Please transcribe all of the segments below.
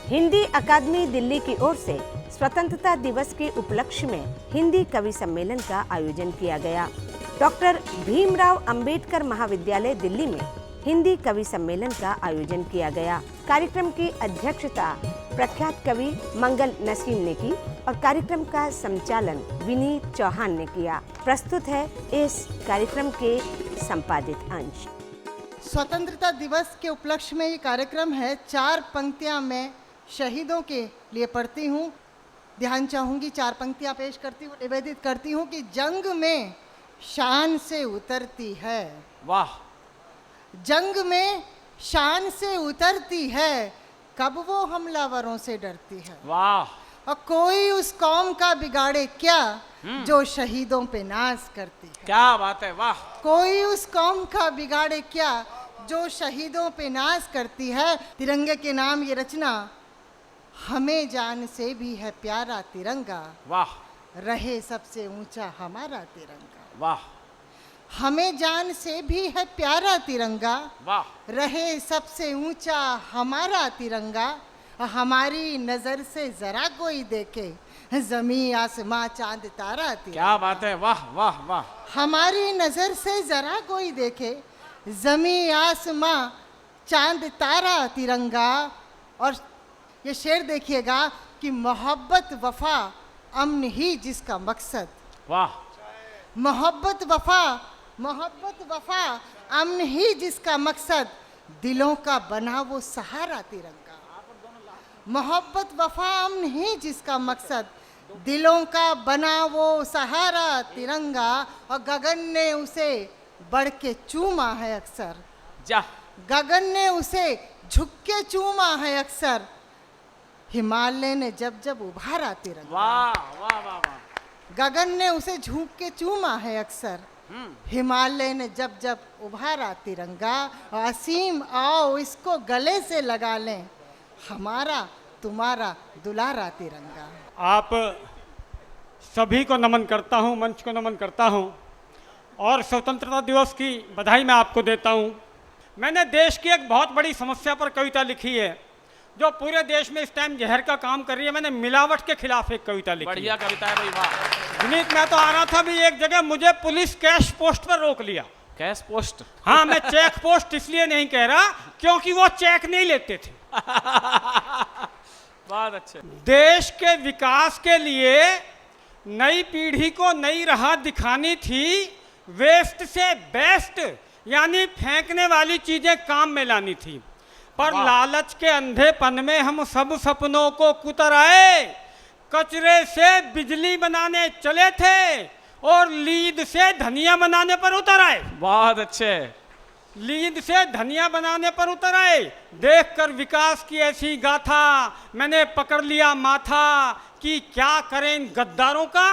हिंदी अकादमी दिल्ली की ओर से स्वतंत्रता दिवस के उपलक्ष्य में हिंदी कवि सम्मेलन का आयोजन किया गया। डॉक्टर भीमराव अंबेडकर महाविद्यालय दिल्ली में हिंदी कवि सम्मेलन का आयोजन किया गया। कार्यक्रम की अध्यक्षता प्रख्यात कवि मंगल नसीम ने की और कार्यक्रम का संचालन विनीत चौहान ने किया। प्रस्तुत है इस कार्यक्रम के संपादित अंश। स्वतंत्रता दिवस के उपलक्ष्य में ये कार्यक्रम है। 4 पंक्तियां मैं शहीदों के लिए पढ़ती हूँ। ध्यान चाहूँगी, 4 पंक्तियां पेश करती हूँ, निवेदित करती हूँ कि जंग में शान से उतरती है। वाह। जंग में शान से उतरती है, कब वो हमलावरों से डरती है। वाह। और कोई उस कौम का बिगाड़े क्या जो शहीदों पे नाज करती है। क्या बात है, वाह। कोई उस कौम का बिगाड़े क्या जो शहीदों पे नाज करती है। तिरंगे के नाम ये रचना, हमें जान से भी है प्यारा तिरंगा, वाह। रहे सबसे ऊंचा हमारा तिरंगा। वाह। हमें जान से भी है प्यारा तिरंगा, वाह। रहे सबसे ऊंचा हमारा तिरंगा। हमारी नजर से जरा कोई देखे, जमी आसमां चांद तारा तिरंगा। क्या बात है, वाह वाह वाह। हमारी नजर से जरा कोई देखे, जमी आसमां चांद तारा तिरंगा। और ये शेर देखिएगा कि मोहब्बत वफा अमन ही जिसका मकसद। वाह। मोहब्बत वफा अमन ही जिसका मकसद, दिलों का बना वो सहारा तिरंगा। मोहब्बत वफा अमन ही जिसका मकसद, दिलों का बना वो सहारा तिरंगा। और गगन ने उसे बढ़ के चूमा है अक्सर, जा। गगन ने उसे झुक के चूमा है अक्सर, हिमालय ने जब जब उभारा तिरंगा। वाह वाह वाह वाह। गगन ने उसे झुक के चूमा है अक्सर, हिमालय ने जब जब उभारा तिरंगा। असीम आओ इसको गले से लगा लें, हमारा तुम्हारा दुलारा तिरंगा। आप सभी को नमन करता हूं, मंच को नमन करता हूं और स्वतंत्रता दिवस की बधाई मैं आपको देता हूं। मैंने देश की एक बहुत बड़ी समस्या पर कविता लिखी है जो पूरे देश में इस टाइम जहर का काम कर रही है। मैंने मिलावट के खिलाफ एक कविता लिखी। बढ़िया कविता है भाई, वाह। विनीत, मैं तो आ रहा था भी एक जगह मुझे पुलिस कैश पोस्ट पर रोक लिया। Cash post? हाँ, मैं चेक पोस्ट इसलिए नहीं कह रहा क्योंकि वो चेक नहीं लेते थे। बहुत अच्छे। देश के विकास के लिए नई पीढ़ी को नई राह दिखानी थी। वेस्ट से बेस्ट यानी फेंकने वाली चीजें काम में लानी थी। पर लालच के अंधेपन में हम सब सपनों को कुतर आए। कचरे से बिजली बनाने चले थे और लीद से धनिया बनाने पर उतर आए। बहुत अच्छे। लीद से धनिया बनाने पर उतर आए। देखकर विकास की ऐसी गाथा मैंने पकड़ लिया माथा कि क्या करें इन गद्दारों का।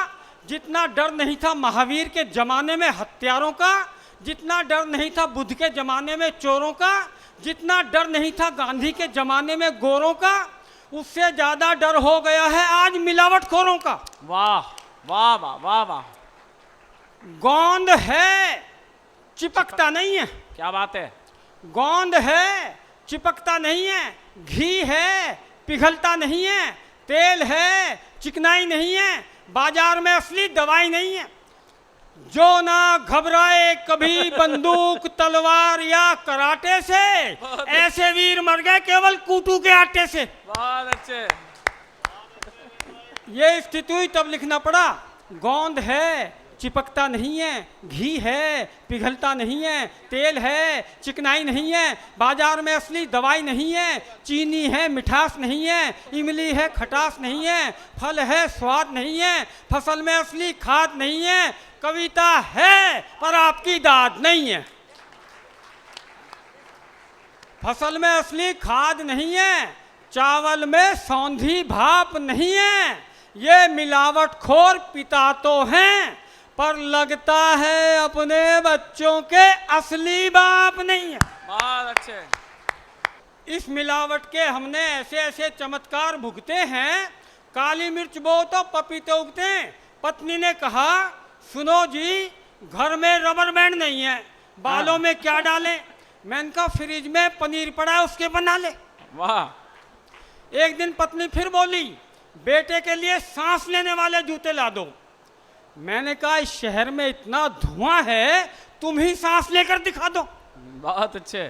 जितना डर नहीं था महावीर के जमाने में हत्यारों का, जितना डर नहीं था बुद्ध के जमाने में चोरों का, जितना डर नहीं था गांधी के जमाने में गोरों का, उससे ज्यादा डर हो गया है आज मिलावटखोरों का। वाह वाह वाह वाह वाह। गोंद है चिपकता नहीं है। क्या बात है। गोंद है चिपकता नहीं है, घी है पिघलता नहीं है, तेल है चिकनाई नहीं है, बाजार में असली दवाई नहीं है। जो ना घबराए कभी बंदूक तलवार या कराटे से, ऐसे वीर मर गए केवल कूटू के आटे से। बहुत अच्छे। ये स्थिति हुई तब लिखना पड़ा। गोंद है चिपकता नहीं है, घी है पिघलता नहीं है, तेल है चिकनाई नहीं है, बाजार में असली दवाई नहीं है, चीनी है मिठास नहीं है, इमली है खटास नहीं है, फल है स्वाद नहीं है, फसल में असली खाद नहीं है, कविता है पर आपकी दाद नहीं है। फसल में असली खाद नहीं है, चावल में सौंधी भाप नहीं है, ये मिलावटखोर पिता तो हैं पर लगता है अपने बच्चों के असली बाप नहीं है। बहुत अच्छे। इस मिलावट के हमने ऐसे ऐसे चमत्कार भुगते हैं। काली मिर्च बो तो पपीते उगते हैं। पत्नी ने कहा, सुनो जी घर में रबर बैंड नहीं है, बालों में क्या डालें? मैंने कहा फ्रिज में पनीर पड़ा है उसके बना ले। वाह। एक दिन पत्नी फिर बोली, बेटे के लिए सांस लेने वाले जूते ला दो। मैंने कहा इस शहर में इतना धुआं है, तुम ही सांस लेकर दिखा दो। बहुत अच्छे।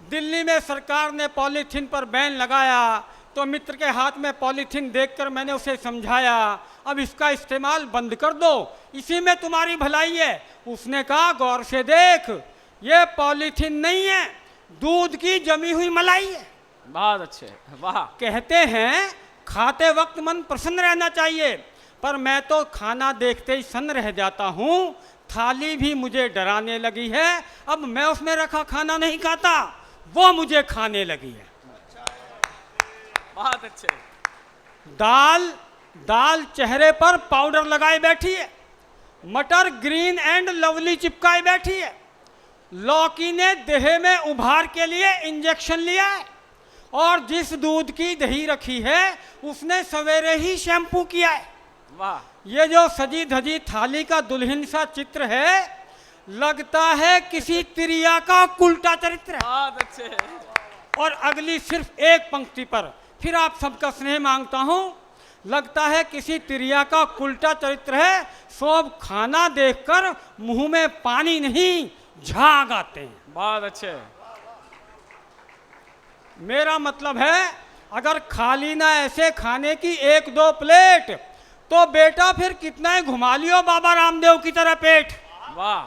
दिल्ली में सरकार ने पॉलीथीन पर बैन लगाया तो मित्र के हाथ में पॉलीथीन देखकर मैंने उसे समझाया, अब इसका इस्तेमाल बंद कर दो, इसी में तुम्हारी भलाई है। उसने कहा गौर से देख, ये पॉलीथीन नहीं है, दूध की जमी हुई मलाई है। बहुत अच्छे, वाह। कहते हैं खाते वक्त मन प्रसन्न रहना चाहिए, पर मैं तो खाना देखते ही सन्न रह जाता हूँ। थाली भी मुझे डराने लगी है, अब मैं उसमें रखा खाना नहीं खाता, वो मुझे खाने लगी है। बहुत अच्छे। दाल चेहरे पर पाउडर लगाए बैठी है, मटर ग्रीन एंड लवली चिपकाए बैठी है, लौकी ने देह में उभार के लिए इंजेक्शन लिया है, और जिस दूध की दही रखी है उसने सवेरे ही शैम्पू किया है। वाह। ये जो सजी धजी थाली का दुल्हन सा चित्र है, लगता है किसी तिरिया का उल्टा चरित्र है। बहुत अच्छे। और अगली सिर्फ एक पंक्ति पर फिर आप सबका स्नेह मांगता हूं, लगता है किसी तिरिया का उल्टा चरित्र है, सब खाना देखकर मुंह में पानी नहीं झाग आते हैं। बहुत अच्छे। मेरा मतलब है अगर खा ली ना ऐसे खाने की एक दो प्लेट, तो बेटा फिर कितना ही घुमा लियो बाबा रामदेव की तरह पेट। वाह।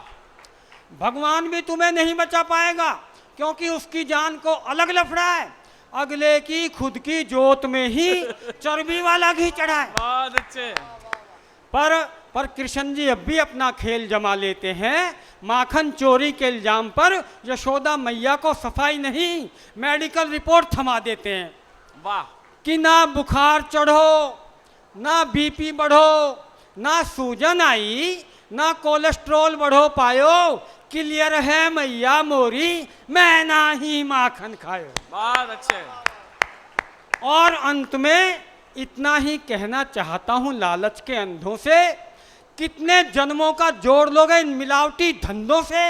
भगवान भी तुम्हें नहीं बचा पाएगा, क्योंकि उसकी जान को अलग लफड़ा है, अगले की खुद की जोत में ही चर्बी वाला घी चढ़ा है। बहुत अच्छे। पर कृष्ण जी अब भी अपना खेल जमा लेते हैं। माखन चोरी के इल्जाम पर यशोदा मैया को सफाई नहीं, मेडिकल रिपोर्ट थमा देते हैं। वाह। कि ना बुखार चढ़ो, ना बीपी बढ़ो, ना सूजन आई, ना कोलेस्ट्रोल बढ़ो पायो, क्लियर है मैया मोरी, मैं ना ही माखन खायो। बहुत अच्छे। और अंत में इतना ही कहना चाहता हूं लालच के अंधों से, कितने जन्मों का जोड़ लोगे इन मिलावटी धंधों से।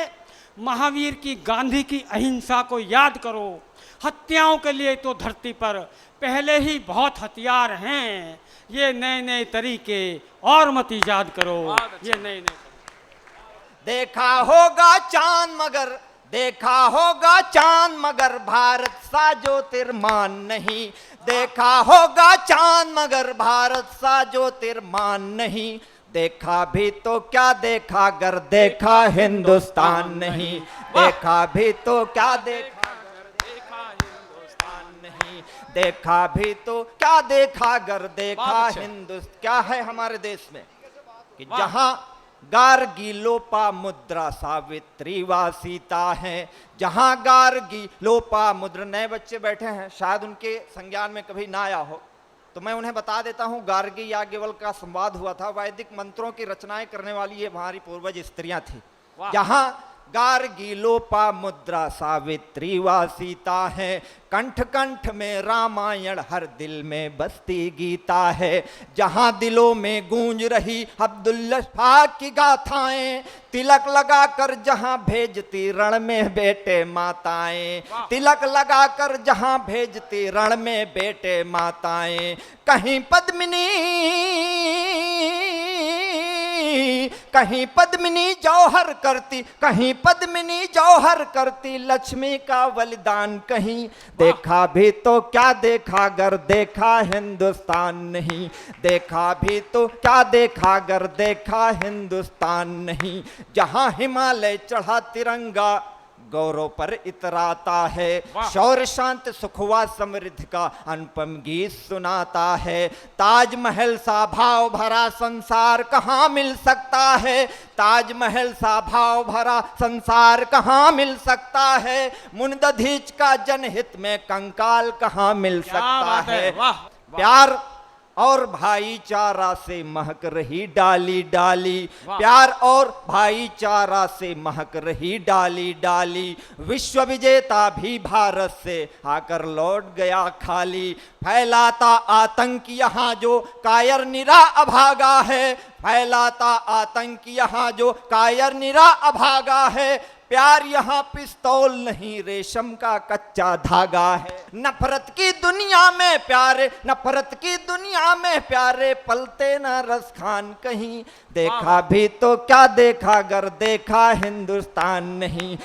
महावीर की, गांधी की अहिंसा को याद करो। हत्याओं के लिए तो धरती पर पहले ही बहुत हथियार हैं, ये नए नए तरीके और मत ईजाद करो। ये नए नए देखा होगा चांद मगर, देखा होगा चांद मगर भारत सा ज्योतिर्मान नहीं। देखा होगा चांद मगर भारत सा ज्योतिर्मान नहीं। देखा भी तो क्या देखा अगर देखा हिंदुस्तान नहीं। देखा भी तो क्या देखा अगर देखा हिंदुस्तान नहीं। देखा भी तो क्या देखा अगर देखा हिंदुस्तान। क्या है हमारे देश में कि जहां गार्गी लोपा मुद्रा सावित्री व सीता है, जहां गार्गी लोपा मुद्रा। नए बच्चे बैठे हैं, शायद उनके संज्ञान में कभी ना आया हो, तो मैं उन्हें बता देता हूं। गार्गी याज्ञवल्क्य का संवाद हुआ था, वैदिक मंत्रों की रचनाएं करने वाली ये हमारी पूर्वज स्त्रियां थी। जहां गार्गी लोपा मुद्रा सावित्री व सीता है, कंठ कंठ में रामायण हर दिल में बसती गीता है। जहां दिलों में गूंज रही अब्दुल्ला की गाथाएं, तिलक लगाकर जहां भेजती रण में बेटे माताएं। तिलक लगाकर जहां भेजती रण में बेटे माताएं। कहीं पद्मिनी, कहीं पद्मिनी जौहर करती, कहीं पद्मिनी जौहर करती लक्ष्मी का बलिदान कहीं। देखा भी तो क्या देखा अगर देखा हिंदुस्तान नहीं। देखा भी तो क्या देखा अगर देखा हिंदुस्तान नहीं। जहां हिमालय चढ़ा तिरंगा गौरव पर इतराता है, शौर्य शांत सुखवा समृद्धि का अनुपम गीत सुनाता है। ताजमहल सा भाव भरा संसार कहाँ मिल सकता है। ताजमहल सा भाव भरा संसार कहाँ मिल सकता है। मुनदधीच का जनहित में कंकाल कहाँ मिल सकता है। प्यार और भाईचारा से महक रही डाली डाली। प्यार और भाईचारा से महक रही डाली डाली। विश्व विजेता भी भारत से आकर लौट गया खाली। फैलाता आतंक यहाँ जो कायर निरा अभागा है। फैलाता आतंक यहाँ जो कायर निरा अभागा है। प्यार यहाँ पिस्तौल नहीं रेशम का कच्चा धागा है। नफरत की दुनिया में प्यारे, नफरत की दुनिया में प्यारे, पलते ना रस खान कहीं। देखा भी तो क्या देखा अगर देखा हिंदुस्तान नहीं।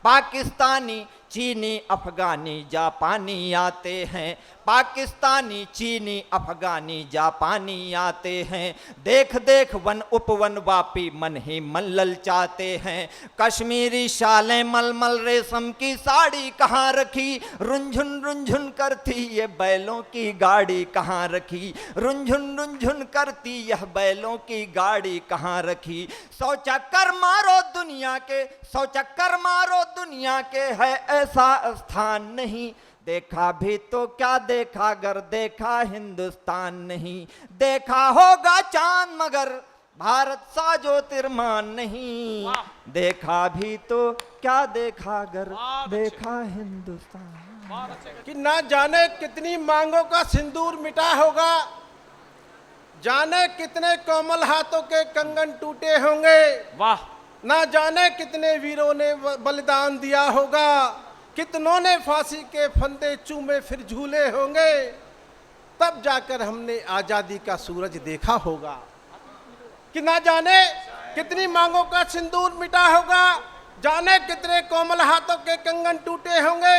पाकिस्तानी चीनी अफगानी जापानी आते हैं, पाकिस्तानी चीनी अफगानी जापानी आते हैं। देख देख वन उपवन वापी मन ही मन ललचाते हैं। कश्मीरी शालें मलमल रेशम की साड़ी कहाँ रखी, रुंझुन करती ये बैलों की गाड़ी कहाँ रखी, रुंझुन करती यह बैलों की गाड़ी कहाँ रखी। 100 चक्कर मारो दुनिया के, 100 चक्कर मारो दुनिया के, है ऐसा स्थान नहीं। देखा भी तो क्या देखा अगर देखा हिंदुस्तान नहीं। देखा होगा चांद मगर भारत सा ज्योतिर्मान नहीं। देखा भी तो क्या देखा अगर देखा हिंदुस्तान। कि ना जाने कितनी मांगों का सिंदूर मिटा होगा, जाने कितने कोमल हाथों के कंगन टूटे होंगे, वाह ना जाने कितने वीरों ने बलिदान दिया होगा, कितनों ने फांसी के फंदे चूमे फिर झूले होंगे, तब जाकर हमने आजादी का सूरज देखा होगा। कि ना जाने कितनी मांगों का सिंदूर मिटा होगा, जाने कितने कोमल हाथों के कंगन टूटे होंगे,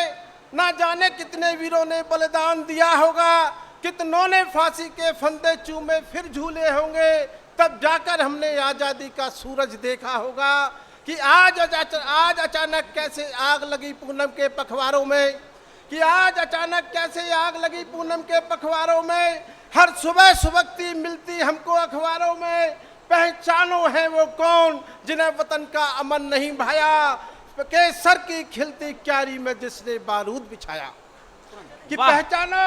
ना जाने कितने वीरों ने बलिदान दिया होगा, कितनों ने फांसी के फंदे चूमे फिर झूले होंगे, तब जाकर हमने आजादी का सूरज देखा होगा। कि आज अचानक कैसे आग लगी पूनम के पखवारों में, कि आज अचानक कैसे आग लगी पूनम के पखवारों में। हर सुबह सुबकती मिलती हमको अखबारों में, पहचानो है वो कौन जिन्हें वतन का अमन नहीं भाया, केसर की खिलती क्यारी में जिसने बारूद बिछाया। कि पहचानो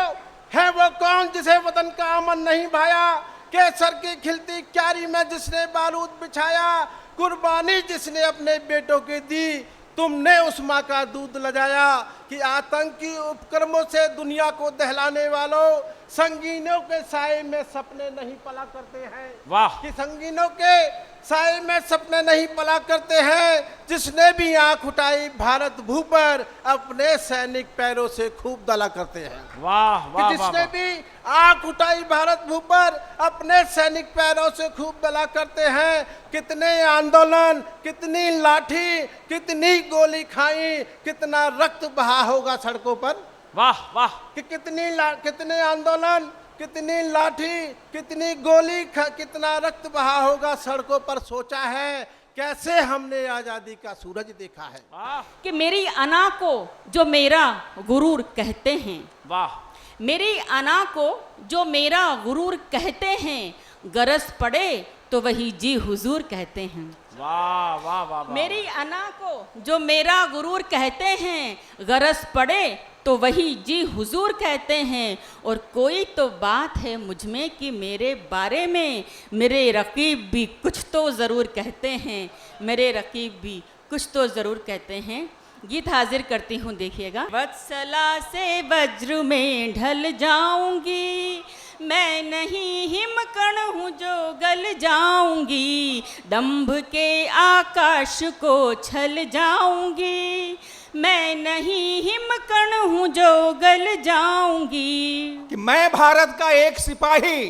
है वो कौन जिसे वतन का अमन नहीं भाया, केसर की खिलती क्यारी में जिसने बारूद बिछाया। कुर्बानी जिसने अपने बेटों की दी, तुमने उस माँ का दूध लजाया। कि आतंकी उपक्रमों से दुनिया को दहलाने वालों, संगीनों के साए में सपने नहीं पला करते हैं। वाह। कि संगीनों के साए में सपने नहीं पला करते हैं, जिसने भी आंख उठाई भारत भू पर अपने सैनिक पैरों से खूब दला करते हैं। वाह वाह। जिसने भी आंख उठाई भारत भू पर अपने सैनिक पैरों से खूब दला करते हैं। कितने आंदोलन, कितनी लाठी, कितनी गोली खाई, कितना रक्त बहा होगा सड़कों पर। वाह वाह। कि कितने आंदोलन, कितनी लाठी, कितनी गोली, कितना रक्त बहा होगा सड़कों पर। सोचा है कैसे हमने आजादी का सूरज देखा है। वाह कि मेरी अना को जो मेरा गुरूर कहते हैं, वाह। मेरी अना को जो मेरा गुरूर कहते हैं, गरज पड़े तो वही जी हुजूर कहते हैं। वाह वाह वाह। मेरी अना को जो मेरा गुरूर कहते हैं, गरज पड़े तो वही जी हुजूर कहते हैं। और कोई तो बात है मुझ में कि मेरे बारे में मेरे रकीब भी कुछ तो ज़रूर कहते हैं, मेरे रकीब भी कुछ तो ज़रूर कहते हैं। गीत हाजिर करती हूँ, देखिएगा। वत्सला से वज्र में ढल जाऊंगी, मैं नहीं हिमकण हूँ जो गल जाऊंगी, दंभ के आकाश को छल जाऊंगी, मैं नहीं हिमकण हूँ जो गल जाऊंगी। कि मैं भारत का एक सिपाही,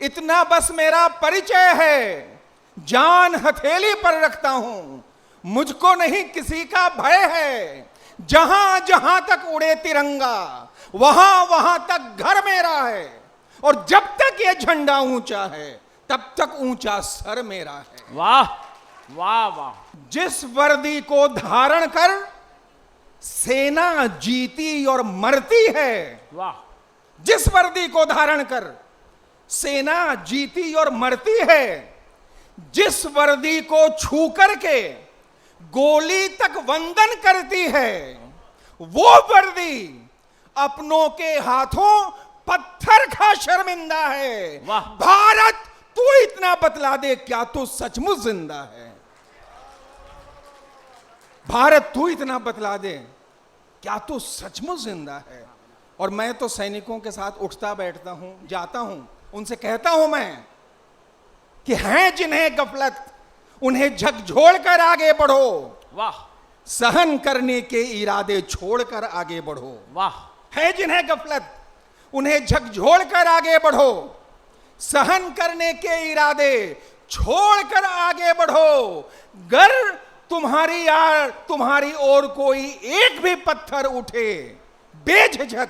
इतना बस मेरा परिचय है, जान हथेली पर रखता हूं, मुझको नहीं किसी का भय है। जहां जहां तक उड़े तिरंगा, वहां वहां तक घर मेरा है, और जब तक ये झंडा ऊंचा है तब तक ऊंचा सर मेरा है। वाह वाह वाह। जिस वर्दी को धारण कर सेना जीती और मरती है, वाह। जिस वर्दी को धारण कर सेना जीती और मरती है, जिस वर्दी को छू करके गोली तक वंदन करती है, वो वर्दी अपनों के हाथों पत्थर खा शर्मिंदा है। वाह। भारत तू इतना बतला दे क्या तू सचमुच जिंदा है। भारत तू इतना बतला दे क्या तू सचमुच जिंदा है। और मैं तो सैनिकों के साथ उठता बैठता हूं, जाता हूं, उनसे कहता हूं मैं कि हैं जिन्हें गफलत, उन्हें झकझोड़ कर आगे बढ़ो। वाह। सहन करने के इरादे छोड़कर आगे बढ़ो। वाह है जिन्हें गफलत, उन्हें झकझोर कर आगे बढ़ो। सहन करने के इरादे छोड़कर आगे बढ़ो। गर तुम्हारी ओर कोई एक भी पत्थर उठे, बेझिझक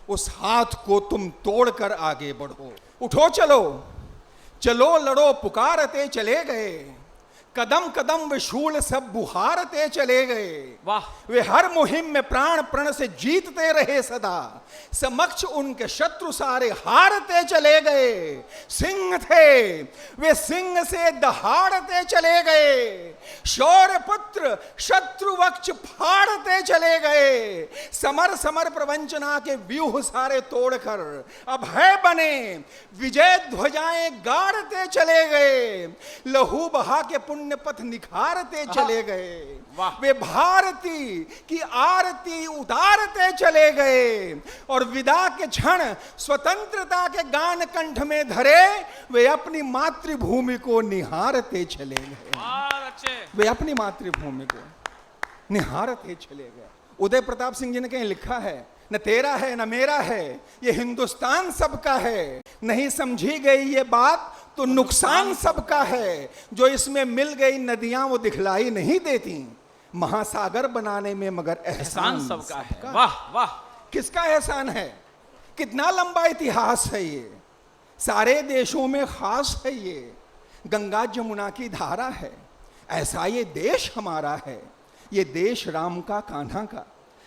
उस हाथ को तुम तोड़कर आगे बढ़ो। उठो चलो, चलो लड़ो पुकारते चले गए, कदम कदम वे शूल सब बुहारते चले गए। वाह वे हर मुहिम में प्राण प्रण से जीतते रहे सदा, समक्ष उनके शत्रु सारे हारते चले गए। सिंह थे वे सिंह से दहाड़ते चले गए, शौर्य पुत्र शत्रु वक्ष फाड़ते चले गए। समर समर प्रवंचना के व्यूह सारे तोड़कर अभय बने, विजय ध्वजाएं गाड़ते चले गए। लहू बहा के पुण्य पथ निखारते चले गए। वे भारती की आरती उतारते चले गए और विदा के क्षण स्वतंत्रता के गान कंठ में धरे वे अपनी मातृभूमि को निहारते चले गए। वे अपनी मातृभूमि को निहारते चले गए। उदय प्रताप सिंह जी ने कहीं लिखा है, न तेरा है न मेरा है, ये हिंदुस्तान सबका है। नहीं समझी गई ये बात तो नुकसान सबका है। जो इसमें मिल गई नदियां वो दिखलाई नहीं देती, महासागर बनाने में मगर एहसान सबका है। वाह वाह, किसका एहसान है? कितना लंबा इतिहास है ये, सारे देशों में खास है ये। गंगा जमुना की धारा है, ऐसा ये देश हमारा है। ये देश राम का कान्हा का,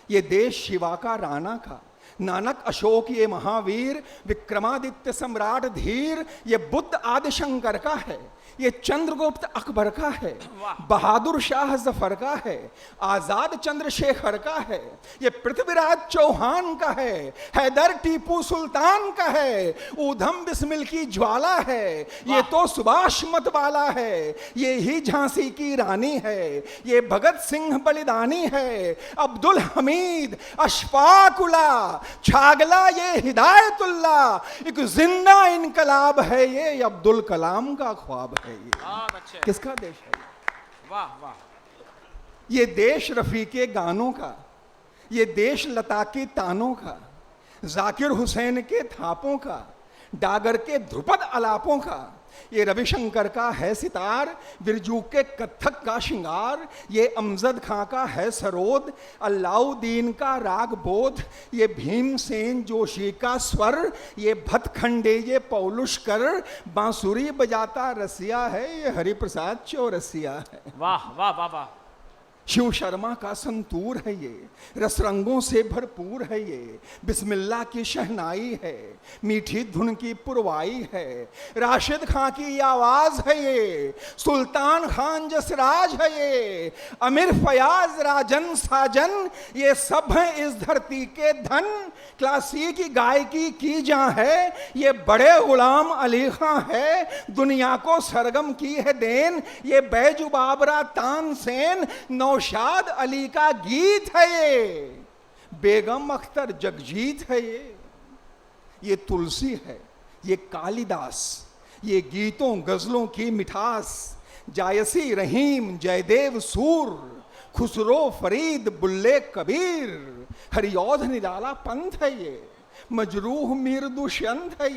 ये देश शिवा का राणा का, नानक अशोक ये महावीर, विक्रमादित्य सम्राट धीर ये बुद्ध आदिशंकर का है। ये चंद्रगुप्त अकबर का है, बहादुर शाह जफर का है, आजाद चंद्रशेखर का है, ये पृथ्वीराज चौहान का है, हैदर टीपू सुल्तान का है, ऊधम बिस्मिल की ज्वाला है, ये तो सुभाष मतवाला है, ये ही झांसी की रानी है, ये भगत सिंह बलिदानी है, अब्दुल हमीद अशफाकुल्ला छागला ये हिदायतुल्ला, एक जिंदा इनकलाब है ये अब्दुल कलाम का ख्वाब है। ये किसका देश है? वाह वाह, ये देश रफी के गानों का, ये देश लता की तानों का, जाकिर हुसैन के थापों का, डागर के ध्रुपद अलापों का, ये रविशंकर का है सितार, बिरजू के कत्थक का श्रृंगार, ये अमजद खां का है सरोद, अलाउद्दीन का राग बोध, ये भीमसेन जोशी का स्वर, ये भतखंडे ये पौलुष्कर, बांसुरी बजाता रसिया है, ये हरिप्रसाद चौरसिया है। वाह वाह वाह वाह, शिव शर्मा का संतूर है ये, रसरंगों से भरपूर है ये, बिस्मिल्लाह की शहनाई है, मीठी धुन की पुरवाई है, राशिद खां की आवाज है ये, सुल्तान खान जसराज है ये, अमीर फयाज राजन साजन, ये सब हैं इस धरती के धन, क्लासिक की गायकी की जा है, ये बड़े गुलाम अली खां है, दुनिया को सरगम की है देन, ये बैजू बाबरा तानसेन, नौशाद अली का गीत है ये, बेगम अख्तर जगजीत है ये तुलसी है, ये कालिदास, ये गीतों गजलों की मिठास, जायसी रहीम जयदेव सूर, खुसरो फरीद बुल्ले कबीर, हरिऔध निराला पंथ है ये, मजरूह मीर दुष्यंत है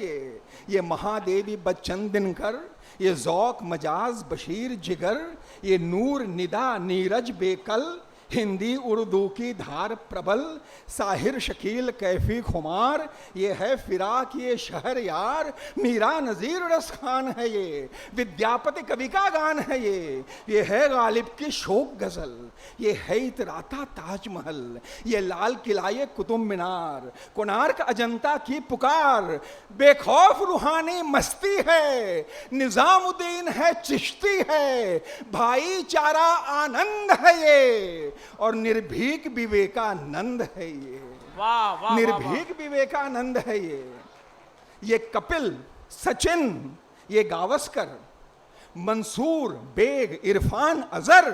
ये महादेवी बच्चन दिनकर, ये ज़ौक मजाज बशीर जिगर, ये नूर निदा नीरज बेकल, हिंदी उर्दू की धार प्रबल, साहिर शकील कैफी खुमार, ये है फिराक ये शहर यार, मीरा नज़ीर रस खान है ये, विद्यापति कवि का गान है ये है गालिब की शोक गज़ल, ये है इतराता ताजमहल, ये लाल किला ये कुतुब मीनार, कोणार्क अजंता की पुकार, बेखौफ रूहानी मस्ती है, निज़ामुद्दीन है चिश्ती है, भाईचारा आनंद है ये, और निर्भीक विवेकानंद है ये। वाह वाह, निर्भीक विवेकानंद है ये कपिल सचिन, ये गावस्कर, मंसूर बेग इरफान अजहर,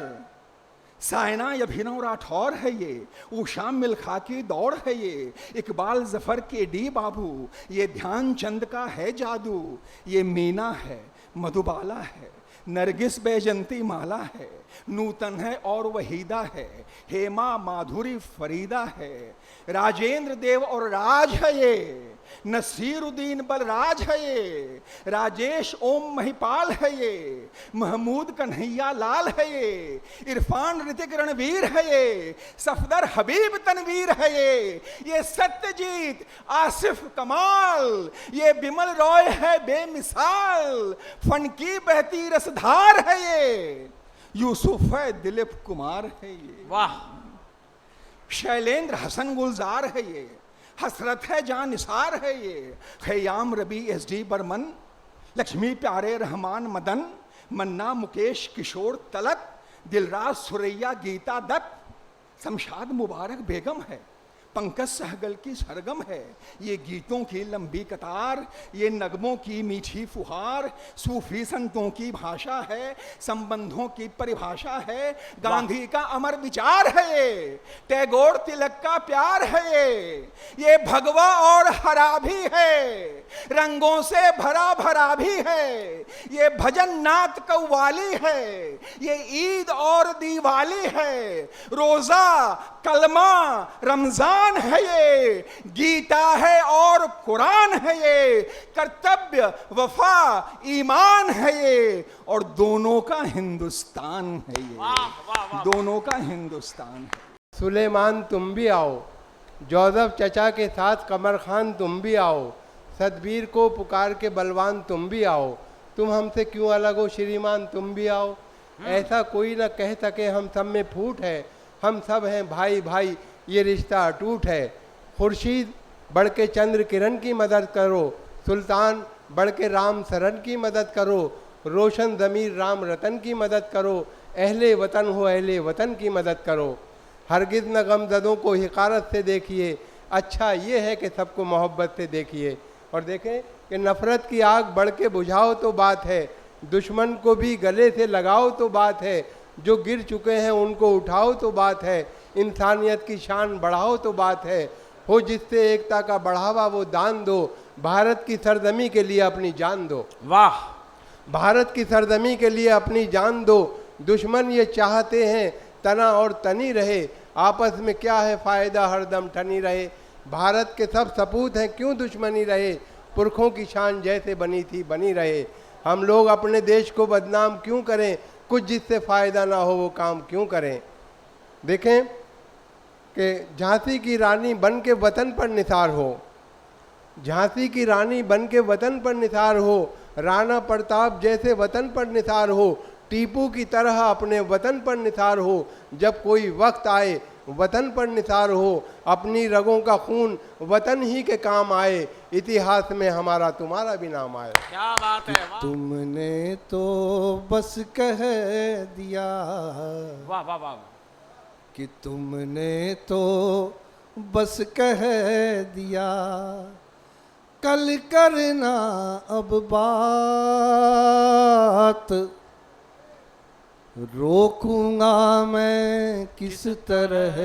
सायना अभिनव राठौर है ये, उषा मिल्खा की दौड़ है ये, इकबाल जफर के डी बाबू, ये ध्यानचंद का है जादू, ये मीना है मधुबाला है, नरगिस बैजंती माला है, नूतन है और वहीदा है, हेमा माधुरी फरीदा है, राजेंद्र देव और राज है ये, नसीरुद्दीन बलराज है ये, राजेश ओम महिपाल है ये, महमूद कन्हैया लाल है ये, इरफान ऋतिक रणवीर है ये, सफदर हबीब तनवीर है ये सत्यजीत आसिफ कमाल, ये बिमल रॉय है बेमिसाल, फन की बहती रसधार है ये, यूसुफ है दिलीप कुमार है ये, वाह शैलेंद्र हसन गुलजार है ये, हसरत है जान निसार है ये, खयाम रबी SD बर्मन, लक्ष्मी प्यारे रहमान मदन, मन्ना मुकेश किशोर तलत, दिलराज सुरैया गीता दत्त, शमशाद मुबारक बेगम है, पंकज सहगल की सरगम है, ये गीतों की लंबी कतार, ये नगमों की मीठी फुहार, सूफी संतों की भाषा है, संबंधों की परिभाषा है, गांधी का अमर विचार है ये, टैगोर तिलक का प्यार है ये भगवा और हरा भी है, रंगों से भरा भरा भी है, ये भजन नात कव्वाली है, ये ईद और दीवाली है, रोजा कलमा रमजान है ये, गीता है और कुरान है ये, कर्तव्य वफा ईमान है ये, और दोनों का हिंदुस्तान है ये, दोनों का हिंदुस्तान है। सुलेमान तुम भी आओ, जोसेफ चचा के साथ कमर खान तुम भी आओ, सतबीर को पुकार के बलवान तुम भी आओ, तुम हमसे क्यों अलग हो श्रीमान तुम भी आओ, ऐसा कोई ना कह सके हम सब में फूट है, हम सब हैं भाई भाई ये रिश्ता अटूट है, खुर्शीद बढ़ के चंद्र किरण की मदद करो, सुल्तान बढ़ के राम सरन की मदद करो, रोशन ज़मीर राम रतन की मदद करो, अहले वतन हो अहले वतन की मदद करो, हरगिज़ न गमज़दों को हिकारत से देखिए, अच्छा ये है कि सबको मोहब्बत से देखिए। और देखें कि नफ़रत की आग बढ़ के बुझाओ तो बात है, दुश्मन को भी गले से लगाओ तो बात है, जो गिर चुके हैं उनको उठाओ तो बात है, इंसानियत की शान बढ़ाओ तो बात है, हो जिससे एकता का बढ़ावा वो दान दो, भारत की सरजमी के लिए अपनी जान दो। वाह भारत की सरजमी के लिए अपनी जान दो, दुश्मन ये चाहते हैं तना और तनी रहे, आपस में क्या है फ़ायदा हरदम ठनी रहे, भारत के सब सपूत हैं क्यों दुश्मनी रहे, पुरखों की शान जैसे बनी थी बनी रहे, हम लोग अपने देश को बदनाम क्यों करें, कुछ जिससे फ़ायदा ना हो वो काम क्यों करें। देखें कि झांसी की रानी बन के वतन पर निसार हो, झांसी की रानी बन के वतन पर निसार हो, राणा प्रताप जैसे वतन पर निसार हो, टीपू की तरह अपने वतन पर निसार हो, जब कोई वक्त आए वतन पर निसार हो, अपनी रगों का खून वतन ही के काम आए, इतिहास में हमारा तुम्हारा भी नाम आए। क्या बात है, वाह तुमने तो बस कह दिया वाह वाह वाह कि तुमने तो बस कह दिया, कल करना अब बात, रोकूंगा मैं किस तरह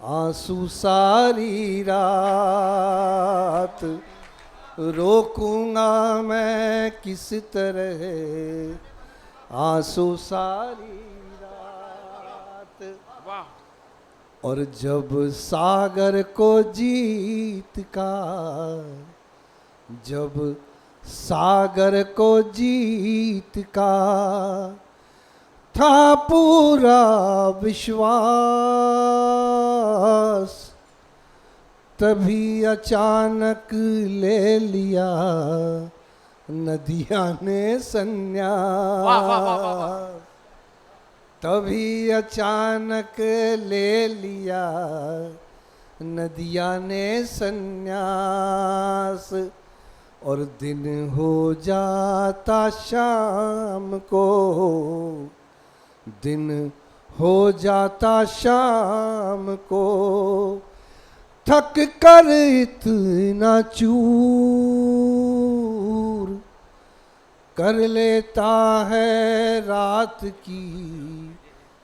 आंसू सारी रात, रोकूंगा मैं किस तरह आंसू सारी रात। वाह और जब सागर को जीत का, जब सागर को जीत का था पूरा विश्वास, तभी अचानक ले लिया नदियाँ ने संन्यास, तभी अचानक ले लिया नदियाँ ने संन्यास, और दिन हो जाता शाम को, दिन हो जाता शाम को, थक कर इतना चूर कर लेता है रात की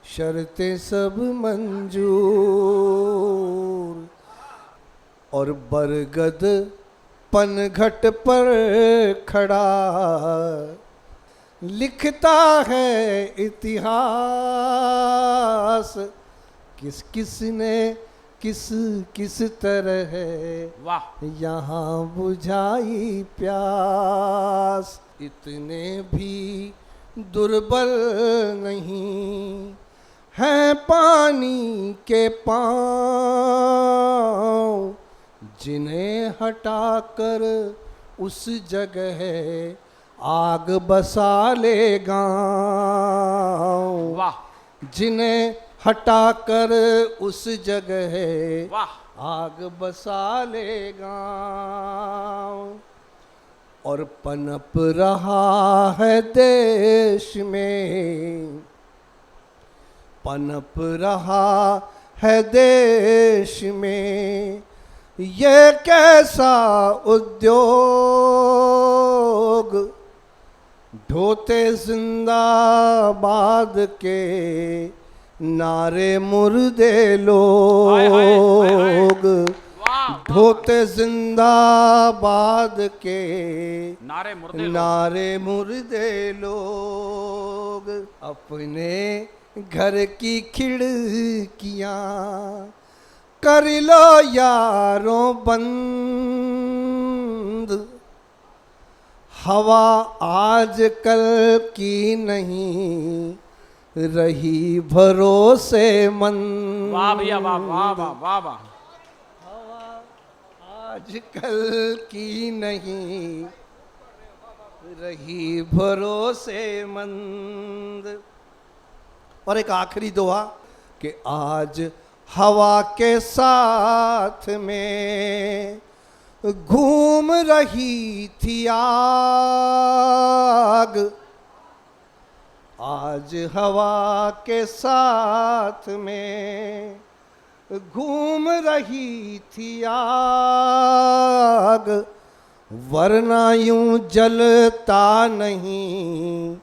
शर्तें सब मंजूर, और बरगद पनघट पर खड़ा लिखता है इतिहास, किस किस ने किस किस तरह वाह यहाँ बुझाई प्यास। इतने भी दुर्बल नहीं हैं पानी के पाँव, जिन्हें हटाकर उस जगह आग बसा ले गाँव। वाह जिन्हें हटाकर उस जगह वाह आग बसा ले गाँव। और पनप रहा है देश में, पनप रहा है देश में ये कैसा उद्योग, ढोते जिंदाबाद के नारे मुर्दे लोग, ढोते जिंदाबाद के नारे मुर्दे लोग। अपने घर की खिड़कियां कर लो यारों बंद, हवा आजकल की नहीं रही भरोसेमंद। वाह भैया वाह वाह वाह वाह वाह। हवा आजकल की नहीं रही भरोसेमंद। और एक आखिरी दुआ कि आज हवा के साथ में घूम रही थी आग, आज हवा के साथ में घूम रही थी आग, वरना यूं जलता नहीं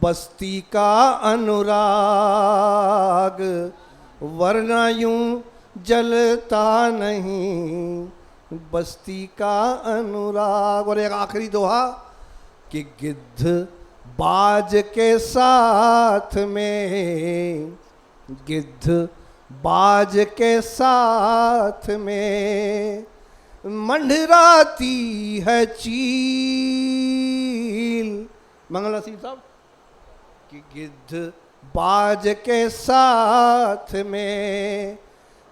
बस्ती का अनुराग, वरना यूं जलता नहीं बस्ती का अनुराग। और एक आखिरी दोहा कि गिद्ध बाज के साथ में, गिद्ध बाज के साथ में मंडराती है चील। मंगल नसीब साहब कि गिद्ध बाज के साथ में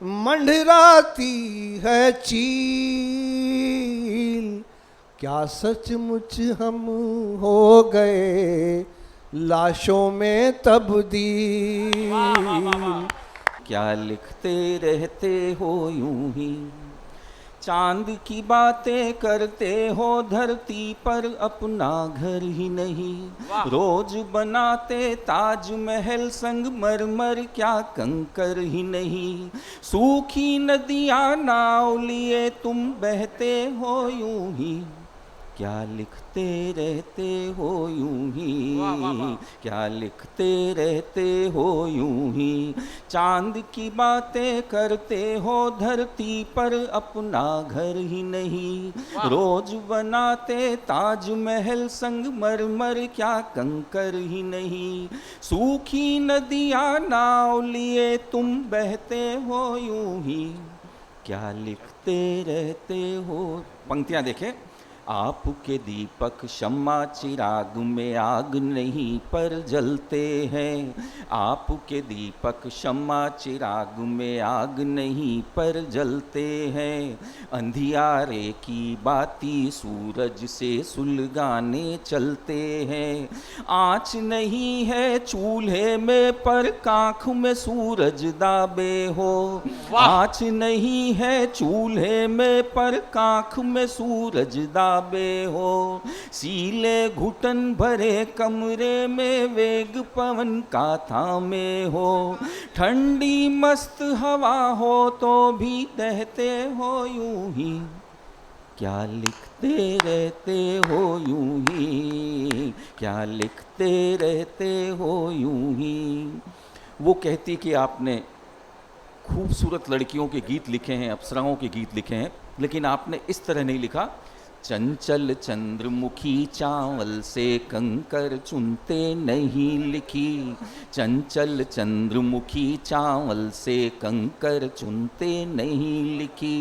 मंडराती है चील, क्या सचमुच हम हो गए लाशों में तब्दील। क्या लिखते रहते हो यूं ही, चांद की बातें करते हो धरती पर अपना घर ही नहीं। रोज बनाते ताजमहल संगमरमर क्या कंकर ही नहीं। सूखी नदियां नाव लिए तुम बहते हो यूं ही, क्या लिखते रहते हो यूं ही, क्या लिखते रहते हो यूं ही। चांद की बातें करते हो धरती पर अपना घर ही नहीं। रोज बनाते ताजमहल संगमरमर क्या कंकर ही नहीं। सूखी नदियां नाव लिए तुम बहते हो यूं ही, क्या लिखते रहते हो। पंक्तियां देखें। आपके दीपक शम्मा चिराग में आग नहीं पर जलते हैं। आपके दीपक शम्मा चिराग में आग नहीं पर जलते हैं। अंधियारे की बाती सूरज से सुलगाने चलते हैं। आँच नहीं है चूल्हे में पर काख में सूरज दाबे हो। आँच नहीं है चूल्हे में पर काख में सूरज दाबे हो। सीले घुटन भरे कमरे में वेग पवन का थामे हो। ठंडी मस्त हवा हो तो भी दहते हो यूं ही, क्या लिखते रहते हो यूं ही, क्या लिखते रहते हो यूं ही। वो कहती कि आपने खूबसूरत लड़कियों के गीत लिखे हैं, अप्सराओं के गीत लिखे हैं, लेकिन आपने इस तरह नहीं लिखा चंचल चंद्रमुखी चावल से कंकर चुनते नहीं लिखी, चंचल चंद्रमुखी चावल से कंकर चुनते नहीं लिखी,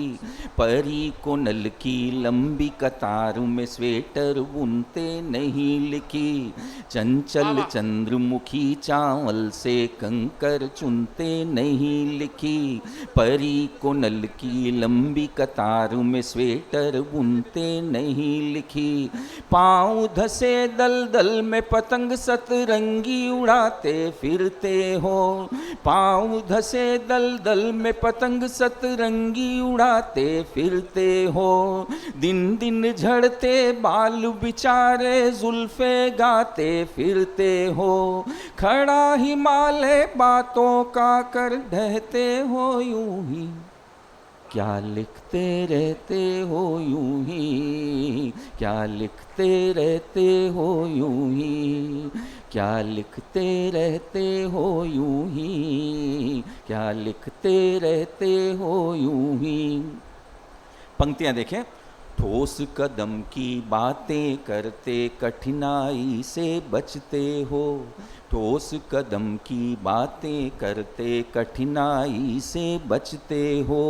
परी को नल की लंबी कतार में स्वेटर बुनते नहीं लिखी, चंचल चंद्रमुखी चावल से कंकर चुनते नहीं लिखी, परी को नल की लंबी कतार में स्वेटर बुनते नहीं लिखी, पाँव धसे दलदल में पतंग सतरंगी उड़ाते फिरते हो, पाँव धसे दलदल में पतंग सतरंगी उड़ाते फिरते हो, दिन दिन झड़ते बाल बिचारे जुल्फे गाते फिरते हो, खड़ा हिमालय बातों का कर ढहते हो यूं ही, क्या लिखते रहते हो यूं ही, क्या लिखते रहते हो यूं ही, क्या लिखते रहते हो यूं ही, क्या लिखते रहते हो यूं ही। पंक्तियां देखें। ठोस कदम की बातें करते कठिनाई से बचते हो, ठोस कदम की बातें करते कठिनाई से बचते हो,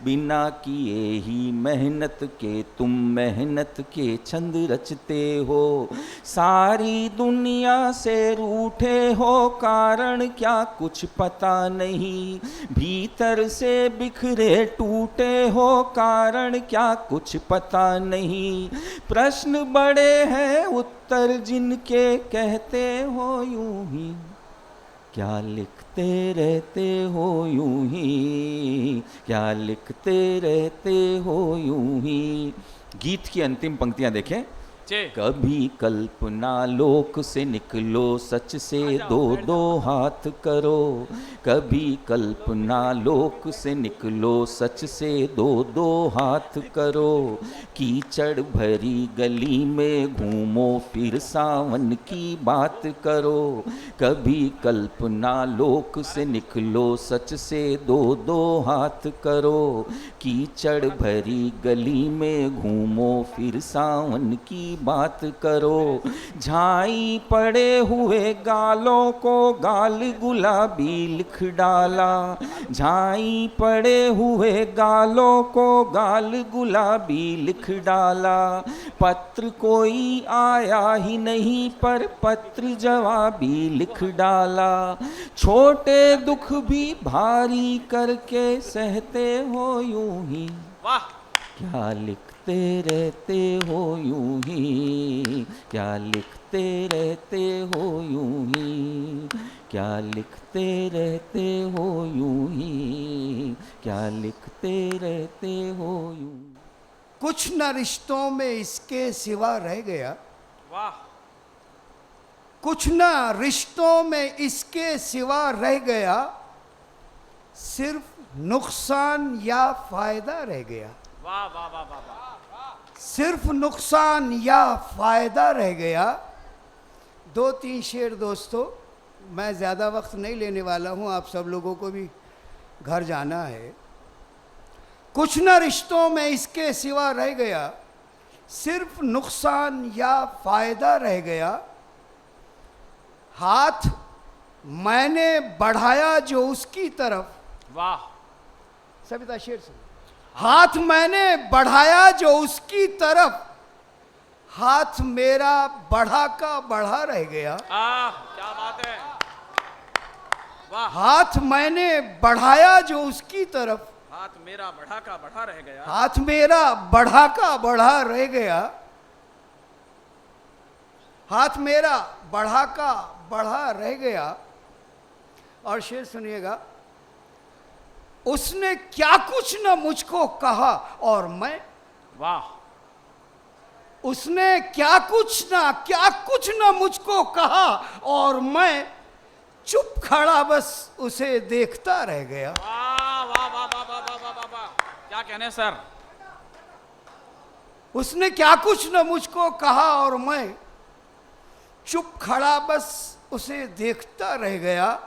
बिना किए ही मेहनत के तुम मेहनत के छंद रचते हो, सारी दुनिया से रूठे हो कारण क्या कुछ पता नहीं, भीतर से बिखरे टूटे हो कारण क्या कुछ पता नहीं, प्रश्न बड़े हैं उत्तर जिनके कहते हो यूं ही, क्या लिखते रहते हो यूं ही, क्या लिखते रहते हो यूं ही। गीत की अंतिम पंक्तियां देखें। कभी कल्पना लोक से निकलो सच से दो दो हाथ करो, कभी कल्पना लोक से निकलो सच से दो दो हाथ करो, कीचड़ भरी गली में घूमो फिर सावन की बात करो, कभी कल्पना लोक से निकलो सच से दो दो हाथ करो, कीचड़ भरी गली में घूमो फिर सावन की बात करो, झाई पड़े हुए गालों को गाल गुलाबी लिख डाला, झाई पड़े हुए गालों को गाल गुलाबी लिख डाला, पत्र कोई आया ही नहीं पर पत्र जवाबी लिख डाला, छोटे दुख भी भारी करके सहते हो यूं ही, वाह, क्या लिखते रहते हो यूं ही, क्या लिखते रहते हो यूं ही, क्या लिखते रहते हो यूं ही, क्या लिखते रहते हो यूं। कुछ न रिश्तों में इसके सिवा रह गया, वाह, कुछ न रिश्तों में इसके सिवा रह गया, सिर्फ नुकसान या फायदा रह गया, वाह वाह वाह वाह वाह, सिर्फ नुकसान या फायदा रह गया। दो तीन शेर दोस्तों, मैं ज़्यादा वक्त नहीं लेने वाला हूँ, आप सब लोगों को भी घर जाना है। कुछ न रिश्तों में इसके सिवा रह गया, सिर्फ नुकसान या फायदा रह गया, हाथ मैंने बढ़ाया जो उसकी तरफ, वाह, सविता शेर से, हाथ मैंने बढ़ाया जो उसकी तरफ, हाथ मेरा बढ़ा का बढ़ा रह गया, क्या बात है, वाह, हाथ मैंने बढ़ाया जो उसकी तरफ, हाथ मेरा बढ़ा का बढ़ा रह गया, हाथ मेरा बढ़ा का बढ़ा रह गया, हाथ मेरा बढ़ा का बढ़ा रह गया। और शेर सुनिएगा, उसने क्या कुछ न मुझको कहा और मैं, वाह, उसने क्या कुछ न मुझको कहा और मैं चुप खड़ा बस उसे देखता रह गया। वाह वाह वाह वाह वाह वाह वाह वाह, क्या कहने सर। उसने क्या कुछ न मुझको कहा और मैं चुप खड़ा बस उसे देखता रह गया।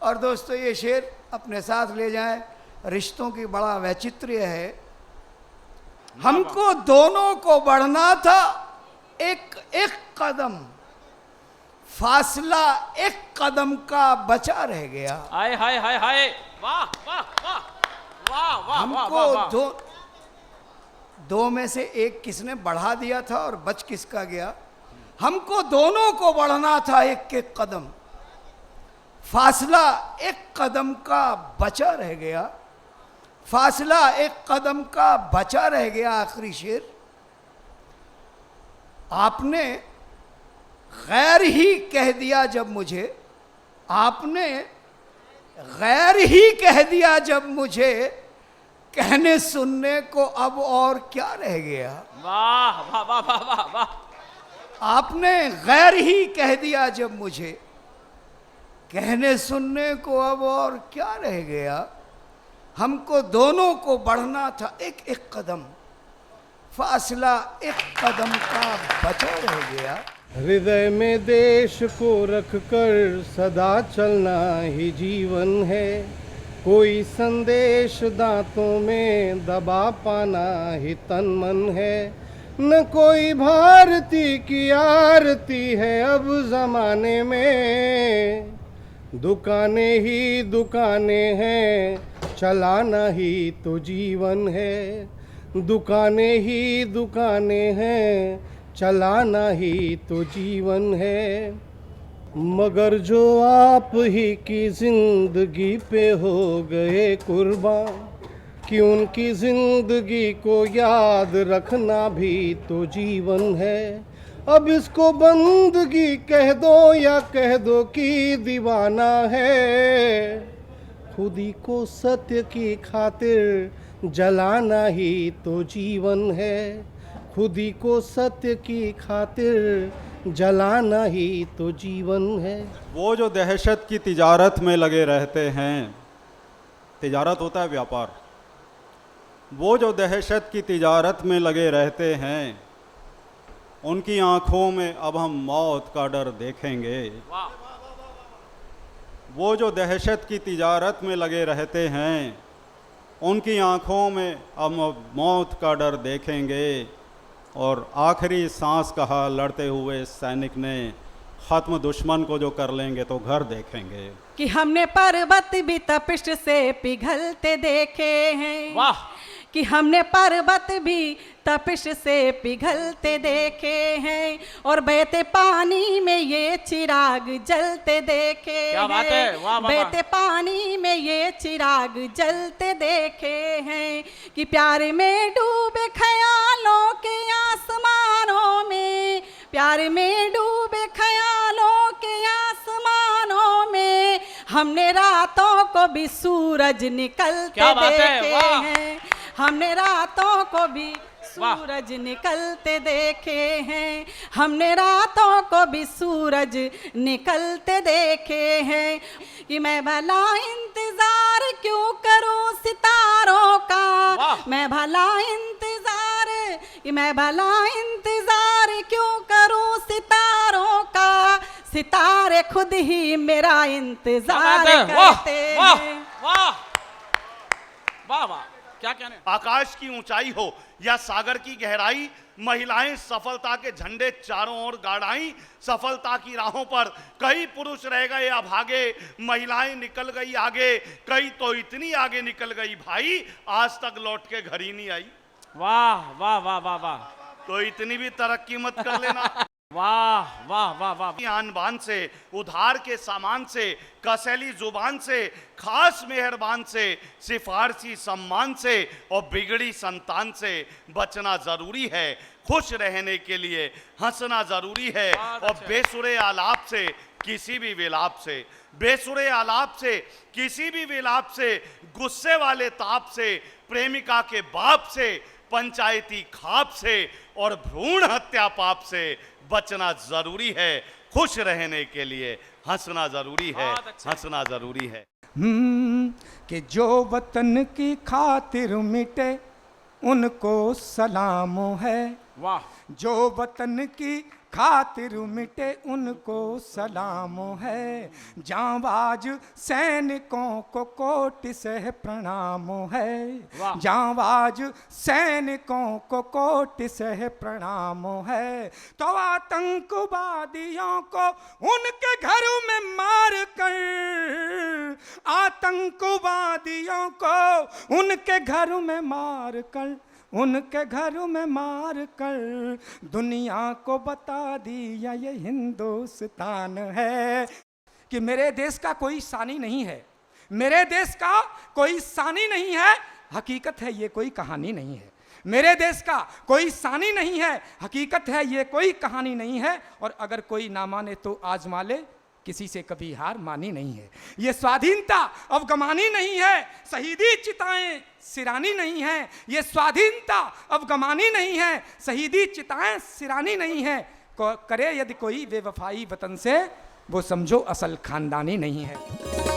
और दोस्तों ये शेर अपने साथ ले जाएं, रिश्तों की बड़ा वैचित्र्य है। हमको दोनों को बढ़ना था एक एक कदम, फासला एक कदम का बचा रह गया। हाय हाय हाय हाय, वाह वाह वाह वाह वाह हमको वाह वाह। दो में से एक किसने बढ़ा दिया था और बच किसका गया? हमको दोनों को बढ़ना था एक एक कदम, फासला एक कदम का बचा रह गया, फासला एक कदम का बचा रह गया। आखिरी शेर, आपने गैर ही कह दिया जब मुझे, आपने गैर ही कह दिया जब मुझे, कहने सुनने को अब और क्या रह गया? वाह वाह वाह वाह वाह वाह। आपने गैर ही कह दिया जब मुझे, कहने सुनने को अब और क्या रह गया? हमको दोनों को बढ़ना था एक एक कदम, फासला एक कदम का बचा रह गया। हृदय में देश को रखकर सदा चलना ही जीवन है, कोई संदेश दांतों में दबा पाना ही तन मन है, न कोई भारती की आरती है अब जमाने में, दुकानें ही दुकानें हैं चलाना ही तो जीवन है, दुकानें ही दुकानें हैं चलाना ही तो जीवन है, मगर जो आप ही की जिंदगी पे हो गए कुर्बान, कि उनकी जिंदगी को याद रखना भी तो जीवन है, अब इसको बंदगी कह दो या कह दो कि दीवाना है, खुदी को सत्य की खातिर जलाना ही तो जीवन है, खुदी को सत्य की खातिर जलाना ही तो जीवन है। वो जो दहशत की तिजारत में लगे रहते हैं, तिजारत होता है व्यापार, वो जो दहशत की तिजारत में लगे रहते हैं, उनकी आंखों में अब हम मौत का डर देखेंगे। वो जो दहशत की तिजारत में लगे रहते हैं, उनकी आंखों में अब मौत का डर देखेंगे, और आखिरी सांस कहा लड़ते हुए सैनिक ने, खत्म दुश्मन को जो कर लेंगे तो घर देखेंगे। कि हमने पर्वत भी तपिश से पिघलते देखे हैं, वाह। कि हमने पर्वत भी तपिश से पिघलते देखे हैं, और बहते पानी में ये चिराग जलते देखे क्या बात है, वाह वाह वाह। बहते पानी में ये चिराग जलते देखे हैं, कि प्यार में डूबे ख्यालों के आसमानों में, प्यार में डूबे ख्यालों के आसमानों में, हमने रातों को भी सूरज निकलते देखे हैं, हमने रातों को भी सूरज निकलते देखे हैं, हमने रातों को भी सूरज निकलते देखे हैं, कि मैं भला इंतजार क्यों करूं सितारों का, मैं भला इंतजार, कि मैं भला इंतजार क्यों करूं सितारों का, सितारे खुद ही मेरा इंतजार करते हैं। वाह वाह वाह, क्या कहने। आकाश की ऊंचाई हो या सागर की गहराई, महिलाएं सफलता के झंडे चारों ओर गाड़ाई, सफलता की राहों पर कई पुरुष रह गए अभागे, महिलाएं निकल गई आगे, कई तो इतनी आगे निकल गई भाई आज तक लौट के घर ही नहीं आई। वाह वाह वाह वाह वाह, तो इतनी भी तरक्की मत कर लेना। वाह वाह वाह वाह। आन बान से, उधार के सामान से, कसैली जुबान से, खास मेहरबान से, सिफारसी सम्मान से और बिगड़ी संतान से बचना जरूरी है। खुश रहने के लिए हंसना जरूरी है, और बेसुरे आलाप से किसी भी विलाप से, बेसुरे आलाप से किसी भी विलाप से, गुस्से वाले ताप से, प्रेमिका के बाप से, पंचायती खाप से और भ्रूण हत्या पाप से बचना जरूरी है। खुश रहने के लिए हंसना जरूरी है, हंसना जरूरी है। कि जो वतन की खातिर मिटे उनको सलाम है, वाह। जो वतन की खातिर मिटे उनको सलाम है, जांबाज सैनिकों को कोटि से प्रणाम है, जांबाज सैनिकों को कोटि से प्रणाम है। तो आतंकवादियों को उनके घरों में मार कर, आतंकवादियों को उनके घरों में मार कर, उनके घरों में मार कर दुनिया को बता दिया ये हिंदुस्तान है कि मेरे देश का कोई सानी नहीं है, मेरे देश का कोई सानी नहीं है, हकीकत है ये कोई कहानी नहीं है। मेरे देश का कोई सानी नहीं है, हकीकत है ये कोई कहानी नहीं है। और अगर कोई ना माने तो आजमा ले, किसी से कभी हार मानी नहीं है। ये स्वाधीनता अब गमानी नहीं है, शहीदी चिताएं सिरानी नहीं है। ये स्वाधीनता अब गमानी नहीं है, शहीदी चिताएं सिरानी नहीं है। करे यदि कोई बेवफाई वतन से, वो समझो असल खानदानी नहीं है।